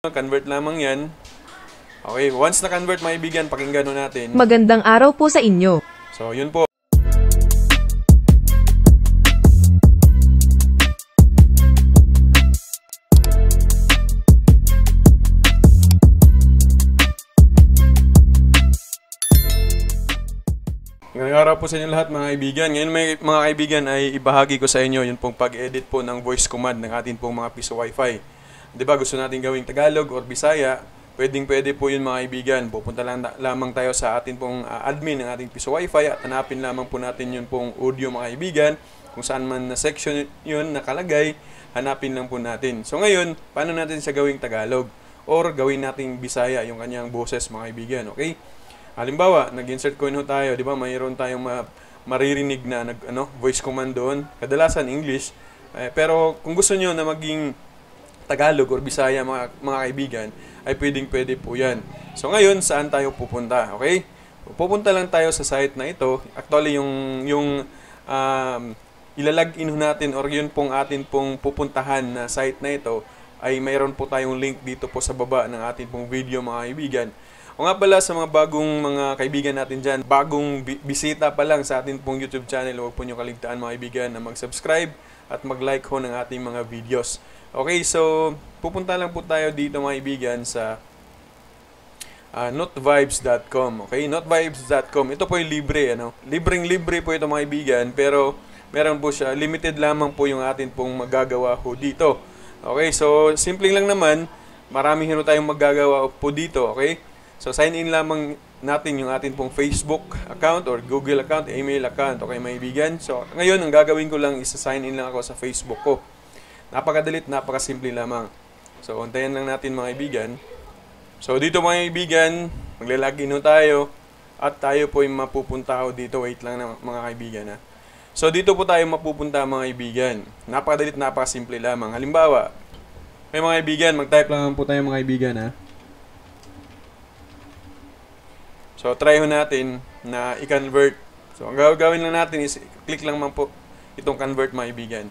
Convert lamang yan. Okay, once na-convert mga kaibigan, pakinggan natin. Magandang araw po sa inyo. So, yun po. Ngayong araw po sa inyo lahat mga kaibigan. Ngayon mga kaibigan ay ibahagi ko sa inyo yung pong pag-edit po ng voice command ng ating pong mga piso wifi. Diba gusto natin gawing Tagalog or Bisaya, pwede po yun mga kaibigan. Pupunta lamang tayo sa ating pong admin ng ating piso wifi at hanapin lamang po natin yung pong audio mga kaibigan. Kung saan man na section yun nakalagay, hanapin lang po natin. So ngayon, paano natin siya gawing Tagalog or gawin nating Bisaya yung kanyang boses mga kaibigan, okay? Halimbawa, nag-insert coin tayo, di ba? Mayroon tayong maririnig na voice command doon. Kadalasan English. Pero kung gusto niyo na maging Tagalog or Bisaya mga kaibigan, ay pwede po 'yan. So ngayon, saan tayo pupunta? Okay? Pupunta lang tayo sa site na ito. Actually, yung ilalagin natin or yun pong atin pong pupuntahan na site na ito ay mayroon po tayong link dito po sa baba ng ating pong video mga kaibigan. O nga pala sa mga bagong mga kaibigan natin dyan, bagong bisita pa lang sa ating pong YouTube channel, huwag po nyo kaligtaan mga kaibigan na mag-subscribe at mag-like ho ng ating mga videos. Okay, so pupunta lang po tayo dito mga kaibigan sa notvibes.com. Okay, notvibes.com. Ito po yung libre, libreng-libre po ito mga kaibigan, pero meron po siya, limited lamang po yung atin pong magagawa ho dito. Okay, so simple lang naman, marami tayong magagawa po dito, okay? So, sign in lamang natin yung atin pong Facebook account or Google account, email account. Okay, mga kaibigan? So, ngayon, ang gagawin ko lang is sign in lang ako sa Facebook ko. Napakadalit, napakasimple lamang. So, untayan lang natin mga kaibigan. So, dito mga kaibigan, maglalagin tayo at tayo po yung mapupunta ako dito. Wait lang na mga kaibigan, ha? So, dito po tayo mapupunta mga kaibigan. Napakadalit, napakasimple lamang. Halimbawa, may mga kaibigan, mag-type lang po tayo mga kaibigan, ha? So, try natin na i-convert. So, ang gagawin lang natin is click lang man po itong convert mga kaibigan.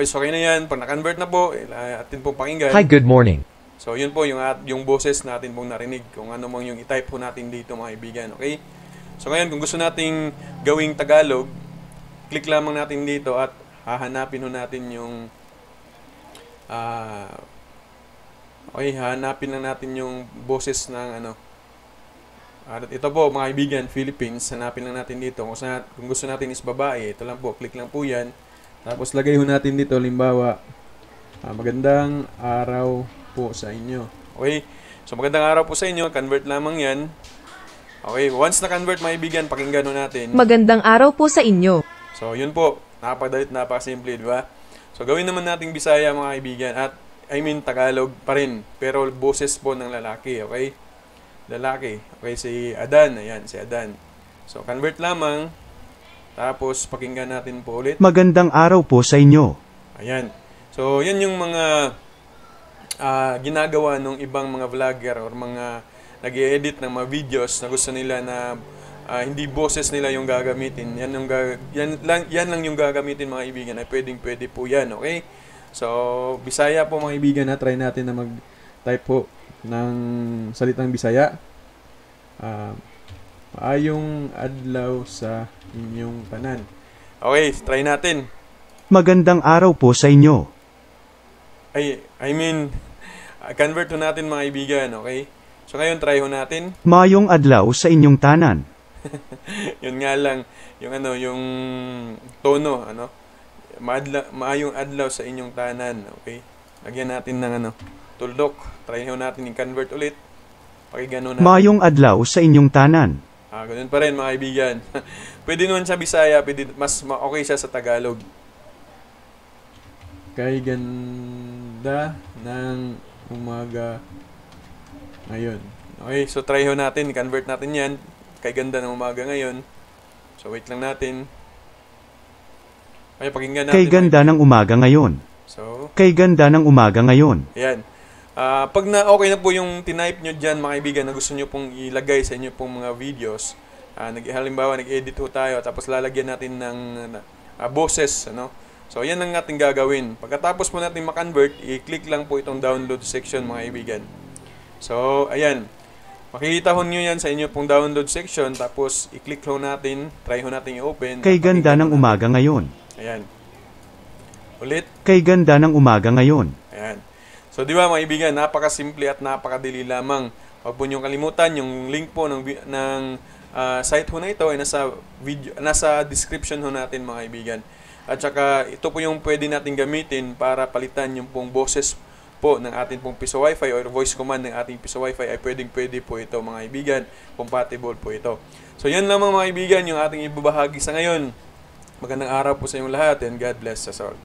So, okay na yan. Pag na-convert na po, atin pong pakinggan. Hi, good morning. So, yun po yung boses natin pong narinig. Kung ano mang yung i-type po natin dito mga kaibigan. Okay? So, ngayon, kung gusto nating gawing Tagalog, click lamang natin dito at hahanapin natin yung hahanapin lang natin yung boses ng At ito po mga kaibigan, Philippines, hanapin lang natin dito. Kung gusto natin is babae, ito lang po, click lang po yan. Tapos lagay natin dito, limbawa, magandang araw po sa inyo. Okay? So magandang araw po sa inyo, convert lamang yan. Okay, once na-convert mga kaibigan, pakinggan natin. Magandang araw po sa inyo. So yun po, napakadalit, napakasimple, di ba? So gawin naman nating Bisaya mga kaibigan, at Tagalog pa rin, pero boses po ng lalaki, okay? Lalaki. Okay, si Adan. Ayan, si Adan. So, convert lamang. Tapos, pakinggan natin po ulit. Magandang araw po sa inyo. Ayan. So, yan yung mga ginagawa ng ibang mga vlogger or mga nag-i-edit ng mga videos na gusto nila na hindi boses nila yung gagamitin. Yan lang yung gagamitin mga kaibigan. Ay pwede po yan, okay? So, Bisaya po mga kaibigan, try natin na mag-type po ng salitang Bisaya. Maayong adlaw sa inyong tanan. Okay, try natin. Magandang araw po sa inyo. Convert natin mga kaibigan, okay? So ngayon, try natin. Maayong adlaw sa inyong tanan. Yun nga lang, yung tono, maayong adlaw sa inyong tanan, okay? Lagyan natin ng tuldok. Try natin i-convert ulit. Pakinggan natin. Maayong adlaw sa inyong tanan. Ganun pa rin mga kaibigan. Pwede naman sa Bisaya, mas okay siya sa Tagalog. Kay ganda ng umaga ngayon. Okay, so try natin. I-convert natin yan. Kay ganda ng umaga ngayon. So wait lang natin. Okay, pakinggan natin. Kay ganda ng umaga ngayon. So, kay ganda ng umaga ngayon. Ayan. Pag okay na po yung tinype nyo dyan mga kaibigan na gusto nyo pong ilagay sa inyo pong mga videos, halimbawa nag-edit ho tayo tapos lalagyan natin ng boses, So, yan ang ating gagawin. Pagkatapos po natin makonvert, i-click lang po itong download section mga kaibigan. So, ayan. Makikita ho nyo yan sa inyo pong download section. Tapos, i-click ho natin. Try ho natin i-open. Kay ganda ng umaga ngayon. Ayan. Ulit. Kay ganda ng umaga ngayon. Ayan. So, di ba mga kaibigan, napakasimple at napakadali lamang. Huwag po niyong kalimutan, yung link po ng site ho na ito ay nasa description ho natin mga kaibigan. At saka ito po yung pwede natin gamitin para palitan yung pong boses po ng ating pong Piso Wi-Fi or voice command ng ating Piso Wi-Fi ay pwede po ito mga kaibigan. Compatible po ito. So yan lamang mga kaibigan yung ating ibabahagi sa ngayon. Magandang araw po sa inyong lahat and God bless us all.